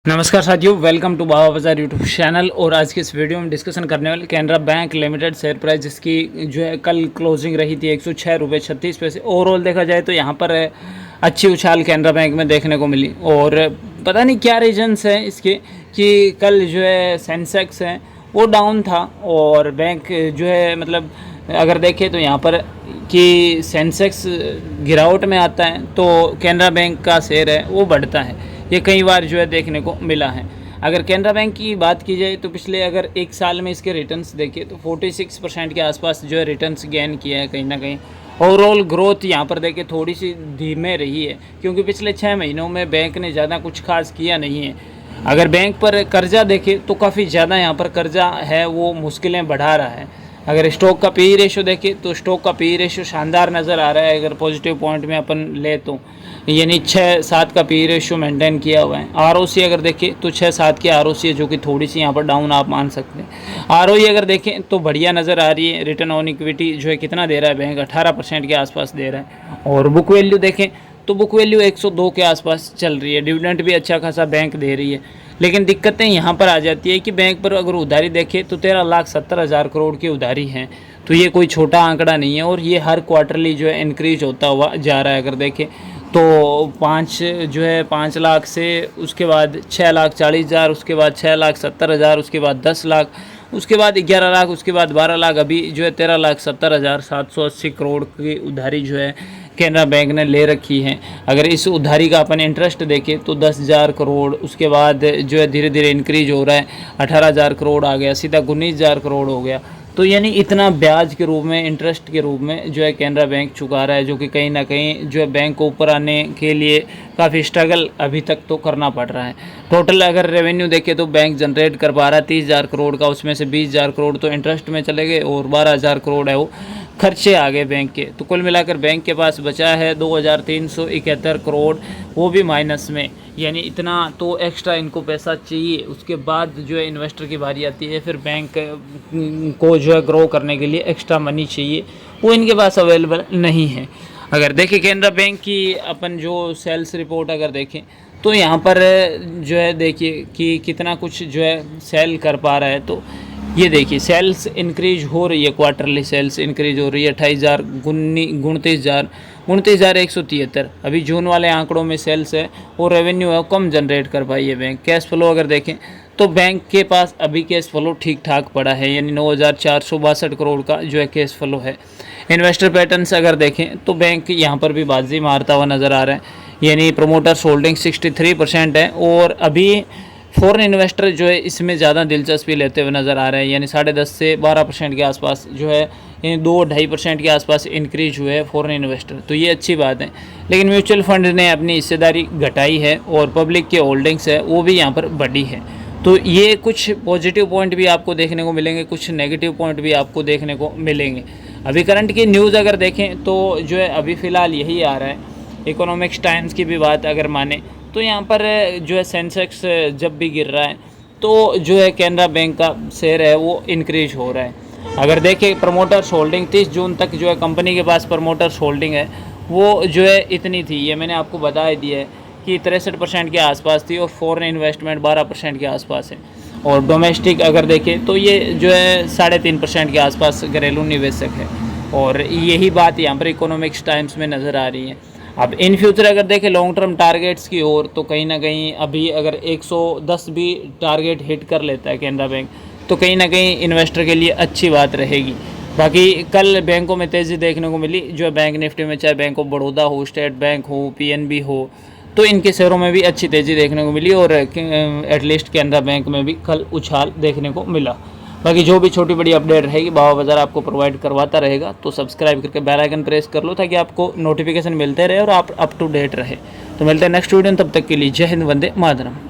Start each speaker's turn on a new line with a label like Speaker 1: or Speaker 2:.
Speaker 1: नमस्कार साथियों, welcome to बाबा बाजार यूट्यूब चैनल। और आज की इस वीडियो में डिस्कशन करने वाले Canara bank limited share price, जिसकी जो है कल क्लोजिंग रही थी 106.36 रुपये। ओवरऑल देखा जाए तो यहाँ पर अच्छी उछाल कैनरा बैंक में देखने को मिली। और पता नहीं क्या रीजन्स हैं इसके कि कल जो है सेंसेक्स है वो डाउन था और बैंक जो है मतलब अगर देखें तो यहाँ पर कि सेंसेक्स गिरावट में आता है तो कैनरा बैंक का शेयर है वो बढ़ता है। ये कई बार जो है देखने को मिला है। अगर कैनरा बैंक की बात की जाए तो पिछले अगर एक साल में इसके रिटर्न्स देखें तो 46% के आसपास जो है रिटर्न्स गेन किया है कहीं ना कहीं। ओवरऑल ग्रोथ यहाँ पर देखें थोड़ी सी धीमे रही है, क्योंकि पिछले 6 महीनों में बैंक ने ज़्यादा कुछ खास किया नहीं है। अगर बैंक पर कर्जा देखें तो काफ़ी ज़्यादा यहाँ पर कर्जा है वो मुश्किलें बढ़ा रहा है। अगर स्टॉक का पी रेशो देखें तो स्टॉक का पी रेशो शानदार नज़र आ रहा है। अगर पॉजिटिव पॉइंट में अपन ले तो यानी 6-7 का पी रेशो मेंटेन किया हुआ है। आरओसी अगर देखें तो 6-7 की आरओसी है, जो कि थोड़ी सी यहाँ पर डाउन आप मान सकते हैं। आरओई अगर देखें तो बढ़िया नज़र आ रही है। रिटर्न ऑन इक्विटी जो है कितना दे रहा है बैंक, 18% के आसपास दे रहा है। और बुक वैल्यू देखें तो बुक वैल्यू 102 के आसपास चल रही है। डिविडेंड भी अच्छा खासा बैंक दे रही है। लेकिन दिक्कतें यहाँ पर आ जाती है कि बैंक पर अगर उधारी देखें तो 13,70,000 करोड़ की उधारी है। तो ये कोई छोटा आंकड़ा नहीं है और ये हर क्वार्टरली जो है इंक्रीज होता हुआ जा रहा है। अगर देखें तो 5 लाख से उसके बाद 6,40,000, उसके बाद 6,70,000, उसके बाद 10 लाख, उसके बाद 11 लाख, उसके बाद 12 लाख, अभी जो है 13,70,780 करोड़ की उधारी जो है कैनरा बैंक ने ले रखी है। अगर इस उधारी का अपन इंटरेस्ट देखें तो 10,000 करोड़, उसके बाद जो है धीरे धीरे इंक्रीज हो रहा है, 18,000 करोड़ आ गया, सीधा 19,000 करोड़ हो गया। तो यानी इतना ब्याज के रूप में, इंटरेस्ट के रूप में जो है कैनरा बैंक चुका रहा है, जो कि कहीं ना कहीं जो है बैंक को ऊपर आने के लिए काफ़ी स्ट्रगल अभी तक तो करना पड़ रहा है। टोटल अगर रेवेन्यू देखें तो बैंक जनरेट कर पा रहा है 30,000 करोड़ का, उसमें से 20,000 करोड़ तो इंटरेस्ट में चले गए और 12,000 करोड़ है वो खर्चे आ गए बैंक के। तो कुल मिलाकर बैंक के पास बचा है 2,371 करोड़, वो भी माइनस में। यानी इतना तो एक्स्ट्रा इनको पैसा चाहिए। उसके बाद जो है इन्वेस्टर की बारी आती है, फिर बैंक को जो है ग्रो करने के लिए एक्स्ट्रा मनी चाहिए, वो इनके पास अवेलेबल नहीं है। अगर देखें कैनरा बैंक की अपन जो सेल्स रिपोर्ट अगर देखें तो यहाँ पर जो है देखिए कि कितना कुछ जो है सेल कर पा रहा है। तो ये देखिए सेल्स इंक्रीज हो रही है, क्वार्टरली सेल्स इंक्रीज हो रही है 28,000, 29,173। अभी जून वाले आंकड़ों में सेल्स है और रेवेन्यू है कम जनरेट कर पाई है बैंक। कैश फ्लो अगर देखें तो बैंक के पास अभी कैश फ्लो ठीक ठाक पड़ा है, यानी 9,462 करोड़ का जो है कैश फ्लो है। इन्वेस्टर पैटर्न्स अगर देखें तो बैंक यहाँ पर भी बाजी मारता हुआ नज़र आ रहा है, यानी प्रोमोटर्स होल्डिंग 63% है। और अभी फॉरेन इन्वेस्टर जो है इसमें ज़्यादा दिलचस्पी लेते हुए नज़र आ रहे हैं, यानी 10.5 से 12% के आसपास जो है, यानी 2-2.5% के आसपास इंक्रीज हुए हैं फॉरेन इन्वेस्टर। तो ये अच्छी बात है। लेकिन म्यूचुअल फंड ने अपनी हिस्सेदारी घटाई है और पब्लिक के होल्डिंग्स है वो भी यहाँ पर बढ़ी है। तो ये कुछ पॉजिटिव पॉइंट भी आपको देखने को मिलेंगे, कुछ नेगेटिव पॉइंट भी आपको देखने को मिलेंगे। अभी करंट की न्यूज़ अगर देखें तो जो है अभी फ़िलहाल यही आ रहा है। इकोनॉमिक्स टाइम्स की भी बात अगर माने तो यहाँ पर जो है सेंसेक्स जब भी गिर रहा है तो जो है कैनरा बैंक का शेयर है वो इंक्रीज हो रहा है। अगर देखें प्रमोटर्स होल्डिंग 30 जून तक जो है कंपनी के पास प्रमोटर्स होल्डिंग है वो जो है इतनी थी, ये मैंने आपको बता ही दिया है कि 63% के आसपास थी और फॉरेन इन्वेस्टमेंट 12% के आसपास है। और डोमेस्टिक अगर देखें तो ये जो है 3.5% के आसपास घरेलू निवेशक है। और यही बात यहाँ पर इकोनॉमिक्स टाइम्स में नज़र आ रही है। अब इन फ्यूचर अगर देखें लॉन्ग टर्म टारगेट्स की ओर तो कहीं ना कहीं अभी अगर 110 भी टारगेट हिट कर लेता है कैनरा बैंक तो कहीं ना कहीं इन्वेस्टर के लिए अच्छी बात रहेगी। बाकी कल बैंकों में तेज़ी देखने को मिली, जो है बैंक निफ्टी में, चाहे बैंक ऑफ बड़ौदा हो, स्टेट बैंक हो, पीएनबी हो, तो इनके शेयरों में भी अच्छी तेज़ी देखने को मिली। और एटलीस्ट कैनरा बैंक में भी कल उछाल देखने को मिला। बाकी जो भी छोटी बड़ी अपडेट रहेगी बाबा बाजार आपको प्रोवाइड करवाता रहेगा। तो सब्सक्राइब करके बेल आइकन प्रेस कर लो ताकि आपको नोटिफिकेशन मिलते रहे और आप अप टू डेट रहे। तो मिलते हैं नेक्स्ट वीडियो, तब तक के लिए जय हिंद, वंदे मातरम।